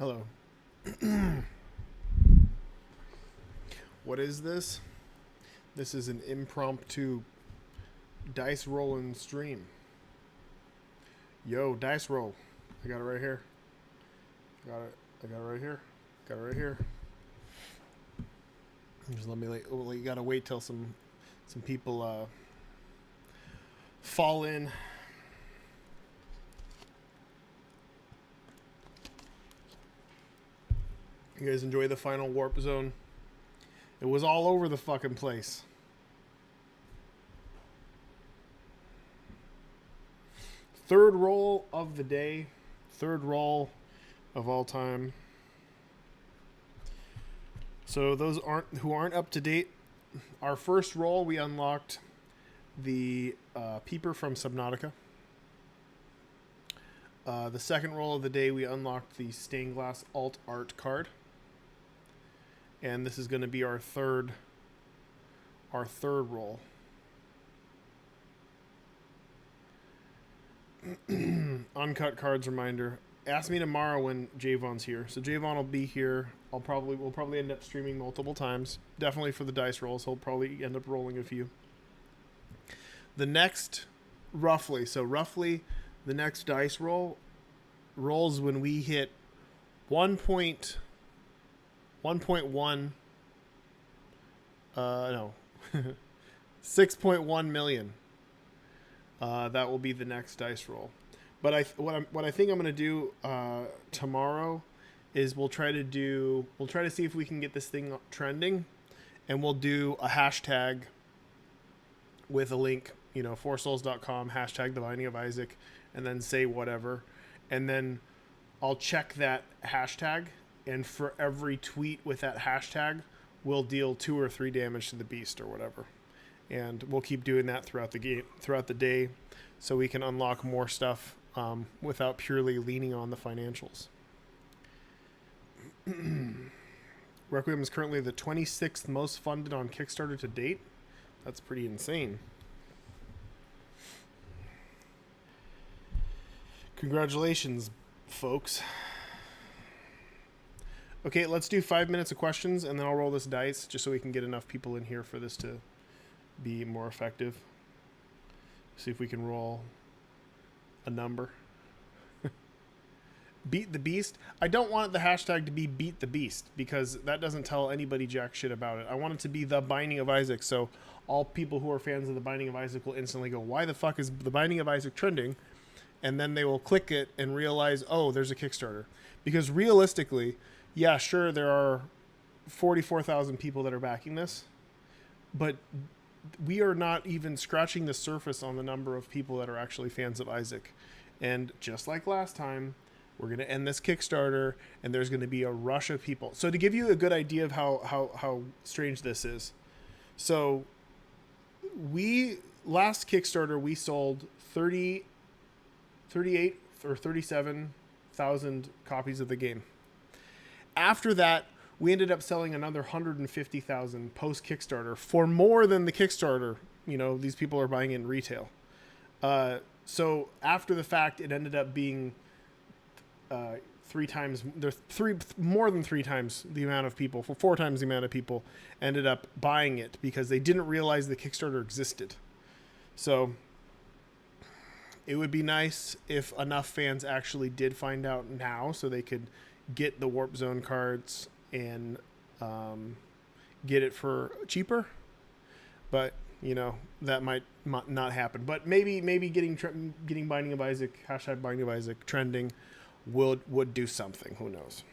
Hello. What is this? This is an impromptu dice rolling stream. Yo, dice roll. I got it right here. Got it. I got it right here. Got it right here. Just let me. Well, you gotta wait till some people fall in. You guys enjoy the final warp zone? It was all over the fucking place. Third roll of the day. Third roll of all time. So those who aren't up to date, our first roll we unlocked the Peeper from Subnautica. The second roll of the day we unlocked the Stained Glass Alt Art card. And this is going to be our third roll. Uncut cards reminder. Ask me tomorrow when Javon's here. So Javon will be here. We'll probably end up streaming multiple times. Definitely for the dice rolls. He'll probably end up rolling a few. The next roughly the next dice rolls when we hit 1.1 6.1 million. That will be the next dice roll. But what I think I'm going to do tomorrow is we'll try to see if we can get this thing trending, and we'll do a hashtag with a link, foursouls.com, hashtag the Binding of Isaac, and then say whatever. And then I'll check that hashtag, and for every tweet with that hashtag, we'll deal 2 or 3 damage to the beast or whatever. And we'll keep doing that throughout the day, so we can unlock more stuff without purely leaning on the financials. Requiem is currently the 26th most funded on Kickstarter to date. That's pretty insane. Congratulations, folks. Okay, let's do 5 minutes of questions, and then I'll roll this dice just so we can get enough people in here for this to be more effective. See if we can roll a number. Beat the Beast. I don't want the hashtag to be Beat the Beast, because that doesn't tell anybody jack shit about it. I want it to be the Binding of Isaac, so all people who are fans of the Binding of Isaac will instantly go, why the fuck is the Binding of Isaac trending? And then they will click it and realize, oh, there's a Kickstarter. Because realistically, yeah, sure, there are 44,000 people that are backing this, but we are not even scratching the surface on the number of people that are actually fans of Isaac. And just like last time, we're going to end this Kickstarter, and there's going to be a rush of people. So to give you a good idea of how strange this is, so last Kickstarter, we sold 38 or 37,000 copies of the game. After that, we ended up selling another 150,000 post Kickstarter for more than the Kickstarter. These people are buying in retail. So after the fact, it ended up being more than 3 times the amount of people, 4 times the amount of people ended up buying it because they didn't realize the Kickstarter existed. So it would be nice if enough fans actually did find out now so they could get the Warp Zone cards and get it for cheaper. But, that might not happen. But maybe getting Binding of Isaac, hashtag Binding of Isaac trending would do something. Who knows?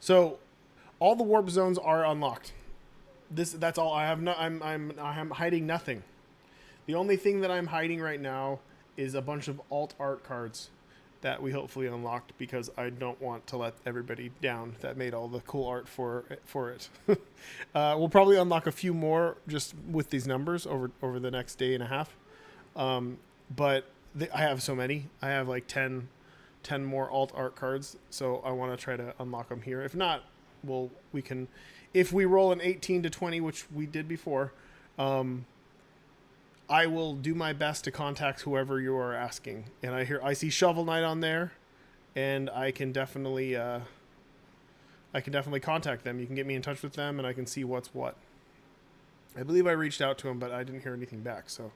So all the Warp Zones are unlocked. That's all I have. I'm hiding nothing. The only thing that I'm hiding right now is a bunch of alt art cards that we hopefully unlocked, because I don't want to let everybody down that made all the cool art for it. We'll probably unlock a few more just with these numbers over the next day and a half. But I have so many. I have like 10 more alt art cards, so I want to try to unlock them here. If not, we can, if we roll an 18 to 20, which we did before, I will do my best to contact whoever you are asking. And I see Shovel Knight on there, and I can definitely contact them. You can get me in touch with them, and I can see what's what. I believe I reached out to him, but I didn't hear anything back, so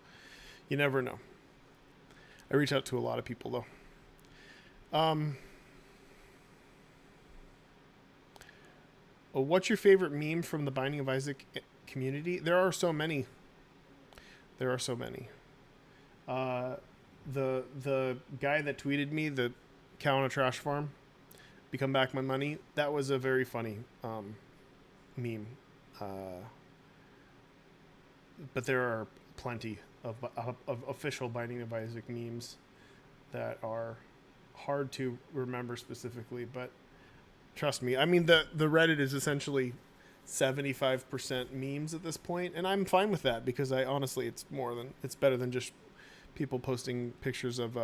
you never know. I reach out to a lot of people, though. What's your favorite meme from the Binding of Isaac community? There are so many. There are so many. The guy that tweeted me, the cow on a trash farm, become back my money, that was a very funny meme. But there are plenty of official Binding of Isaac memes that are hard to remember specifically, but trust me, I mean, the Reddit is essentially 75% memes at this point, and I'm fine with that because I honestly, it's better than just people posting pictures of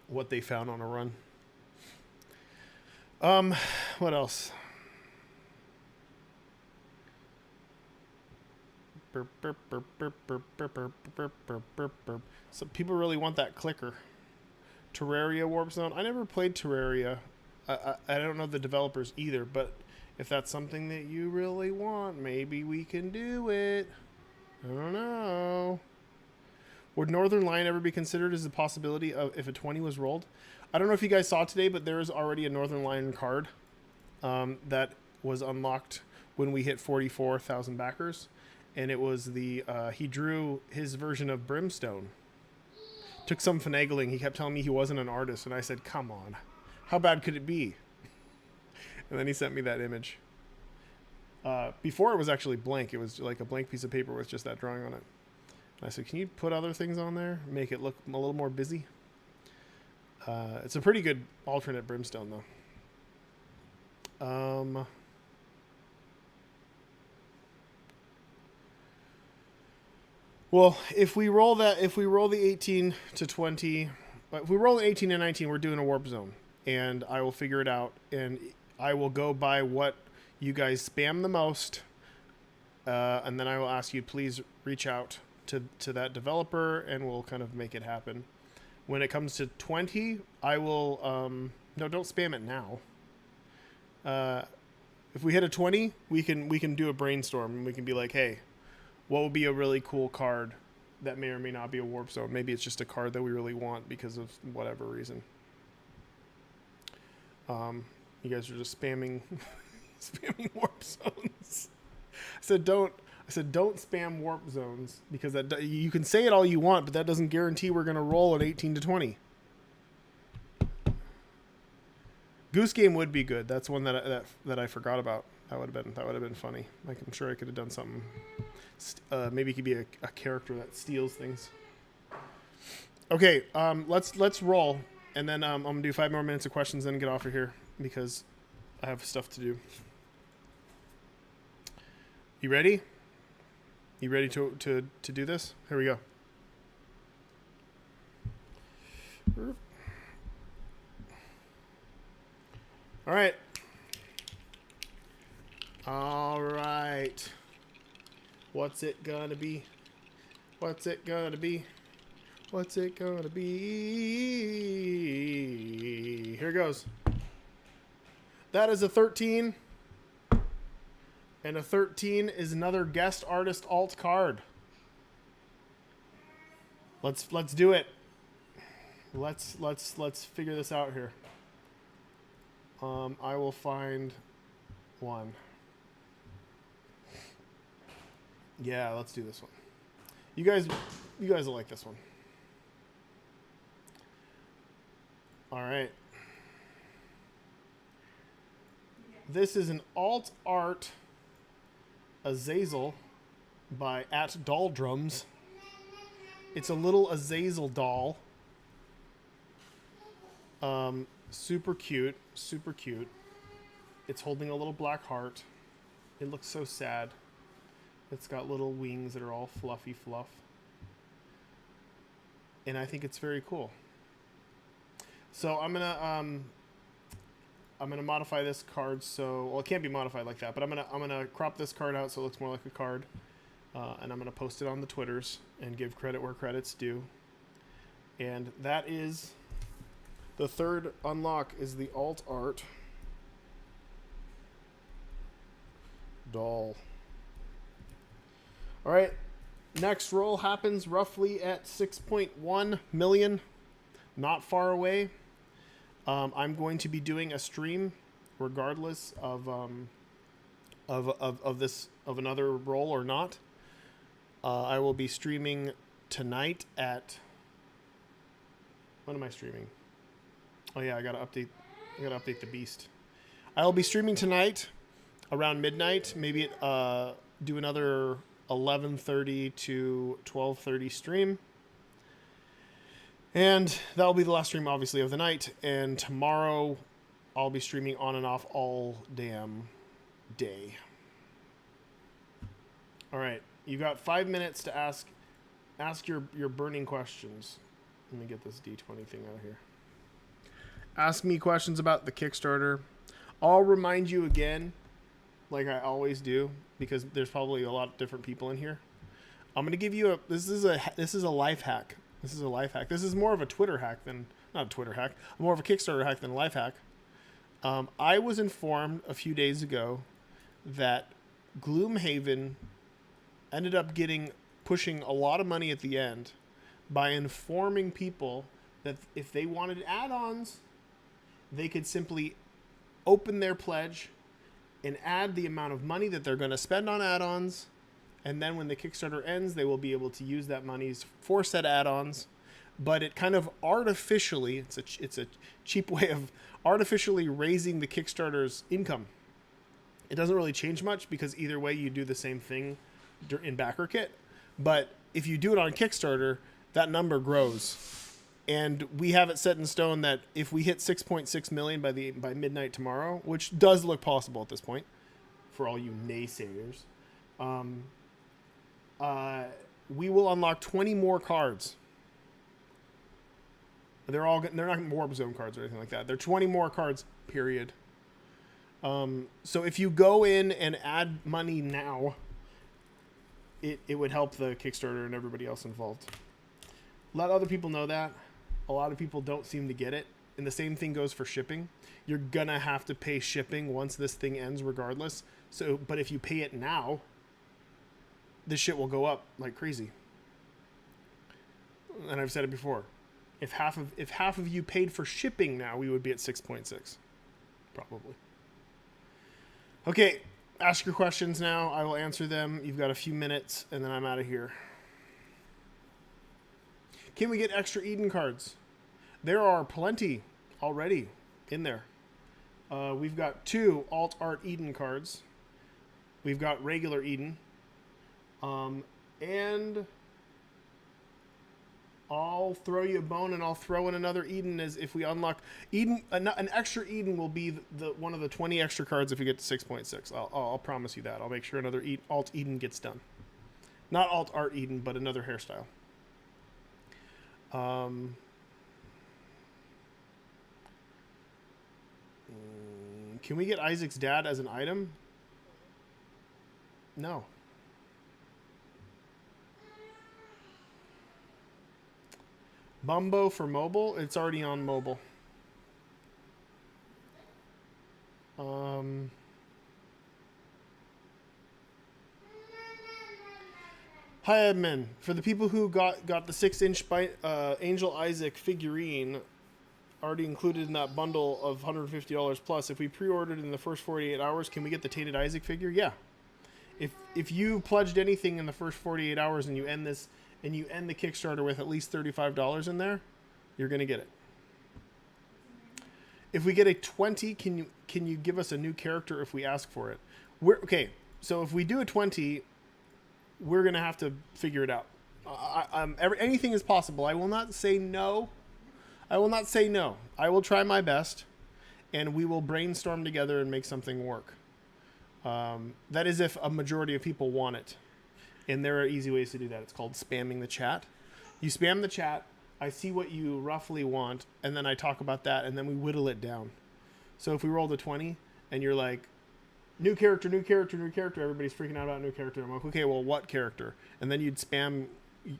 what they found on a run. What else? So people really want that clicker. Terraria Warp Zone. I never played Terraria. I don't know the developers either, but if that's something that you really want, maybe we can do it. I don't know. Would Northern Lion ever be considered as a possibility of if a 20 was rolled? I don't know if you guys saw today, but there is already a Northern Lion card that was unlocked when we hit 44,000 backers. And it was he drew his version of Brimstone. Took some finagling. He kept telling me he wasn't an artist, and I said, come on. How bad could it be? And then he sent me that image. Before it was actually blank. It was like a blank piece of paper with just that drawing on it. And I said, can you put other things on there? Make it look a little more busy? It's a pretty good alternate Brimstone, though. Well, if we roll the 18 to 20, if we roll an 18 and 19, we're doing a warp zone, and I will figure it out, and I will go by what you guys spam the most, and then I will ask you please reach out to that developer, and we'll kind of make it happen. When it comes to 20, I will no, don't spam it now. If we hit a 20, we can do a brainstorm, and we can be like, hey, what would be a really cool card that may or may not be a warp zone? Maybe it's just a card that we really want because of whatever reason. You guys are just spamming warp zones. I said don't spam warp zones because that you can say it all you want, but that doesn't guarantee we're gonna roll an 18 to 20. Goose Game would be good. That's one that I forgot about. That would have been funny. Like, I'm sure I could have done something. Maybe it could be a character that steals things. Okay, let's roll, and then I'm gonna do 5 more minutes of questions, and get off of here because I have stuff to do. You ready? You ready to do this? Here we go. All right. All right. What's it gonna be? What's it gonna be? What's it gonna be? Here goes. That is a 13. And a 13 is another guest artist alt card. Let's do it. Let's figure this out here. I will find one. Yeah, let's do this one. You guys will like this one. All right. This is an alt art Azazel by @Doldrums. It's a little Azazel doll. Super cute, super cute. It's holding a little black heart. It looks so sad. It's got little wings that are all fluffy fluff. And I think it's very cool. So I'm gonna modify this card so, well, it can't be modified like that, but I'm gonna crop this card out so it looks more like a card. and I'm going to post it on the Twitters and give credit where credit's due. And that is the third unlock is the alt art doll. All right, next roll happens roughly at 6.1 million, not far away. I'm going to be doing a stream, regardless of another roll or not. I will be streaming tonight at. What am I streaming? Oh yeah, I gotta update the beast. I'll be streaming tonight around midnight. Maybe do another 11:30 to 12:30 stream. And that'll be the last stream, obviously, of the night. And tomorrow, I'll be streaming on and off all damn day. All right, you got 5 minutes to ask your burning questions. Let me get this D20 thing out of here. Ask me questions about the Kickstarter. I'll remind you again, like I always do, because there's probably a lot of different people in here. I'm gonna give you this is a life hack. This is a life hack. This is more of a Twitter hack than, not a Twitter hack, more of a Kickstarter hack than a life hack. I was informed a few days ago that Gloomhaven ended up pushing a lot of money at the end by informing people that if they wanted add-ons, they could simply open their pledge and add the amount of money that they're going to spend on add-ons. And then when the Kickstarter ends, they will be able to use that money for said add-ons. But it kind of artificially, it's a cheap way of artificially raising the Kickstarter's income. It doesn't really change much because either way you do the same thing in BackerKit. But if you do it on Kickstarter, that number grows. And we have it set in stone that if we hit 6.6 million by midnight tomorrow, which does look possible at this point, for all you naysayers, we will unlock 20 more cards. They're not Warp Zone cards or anything like that. They're 20 more cards, period. So if you go in and add money now, it would help the Kickstarter and everybody else involved. Let other people know that. A lot of people don't seem to get it. And the same thing goes for shipping. You're going to have to pay shipping once this thing ends regardless. But if you pay it now, this shit will go up like crazy. And I've said it before. If half of you paid for shipping now, we would be at 6.6. Probably. Okay, ask your questions now. I will answer them. You've got a few minutes, and then I'm out of here. Can we get extra Eden cards? There are plenty already in there. We've got 2 Alt Art Eden cards. We've got regular Eden. And I'll throw you a bone and I'll throw in another Eden as if we unlock Eden. An extra Eden will be one of the 20 extra cards if we get to 6.6. I'll promise you that. I'll make sure another Alt Eden gets done. Not Alt Art Eden, but another hairstyle. Can we get Isaac's dad as an item? No. Bumbo for mobile? It's already on mobile. Hi, admin. For the people who got the 6-inch Angel Isaac figurine already included in that bundle of $150 plus, if we pre-ordered in the first 48 hours, can we get the Tainted Isaac figure? Yeah. If you pledged anything in the first 48 hours and you end the Kickstarter with at least $35 in there, you're going to get it. If we get a 20, can you give us a new character if we ask for it? Okay, so if we do a 20, we're going to have to figure it out. Anything is possible. I will not say no. I will try my best, and we will brainstorm together and make something work. That is if a majority of people want it. And there are easy ways to do that. It's called spamming the chat. You spam the chat, I see what you roughly want, and then I talk about that, and then we whittle it down. So if we rolled a 20, and you're like, new character, new character, new character. Everybody's freaking out about new character. I'm like, okay, well, what character? And then you'd spam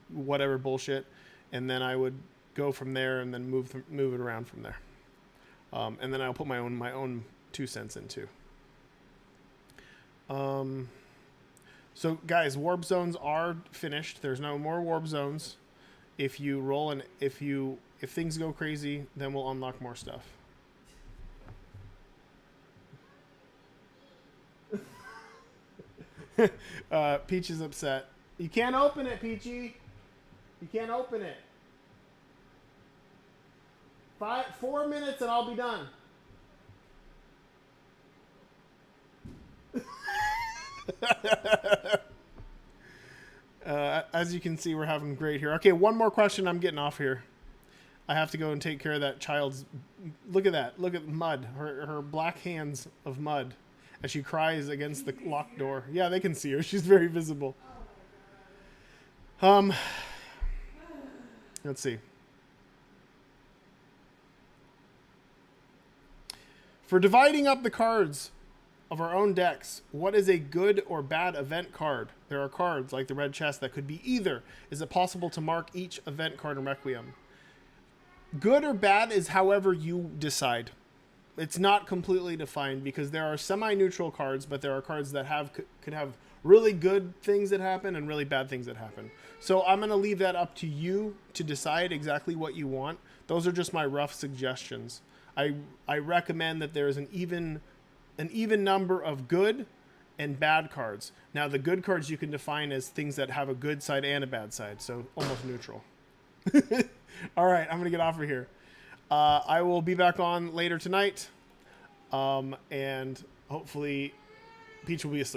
whatever bullshit, and then I would go from there and then move it around from there. And then I'll put my own 2 cents in too. So guys, warp zones are finished. There's no more warp zones. If you roll and if things go crazy, then we'll unlock more stuff. Peach is upset. You can't open it, Peachy. You can't open it. 4 minutes and I'll be done. As you can see, we're having great here. Okay, one more question. I'm getting off here. I have to go and take care of that child's... Look at that. Look at mud. Her black hands of mud as she cries against the locked door. Yeah, they can see her. She's very visible. Let's see. For dividing up the cards of our own decks, what is a good or bad event card? There are cards like the red chest that could be either. Is it possible to mark each event card in Requiem? Good or bad is however you decide. It's not completely defined because there are semi-neutral cards, but there are cards that could have really good things that happen and really bad things that happen. So I'm going to leave that up to you to decide exactly what you want. Those are just my rough suggestions. I recommend that there is an even number of good and bad cards. Now, the good cards you can define as things that have a good side and a bad side, so almost neutral. All right, I'm going to get off of here. I will be back on later tonight, and hopefully Peach will be asleep.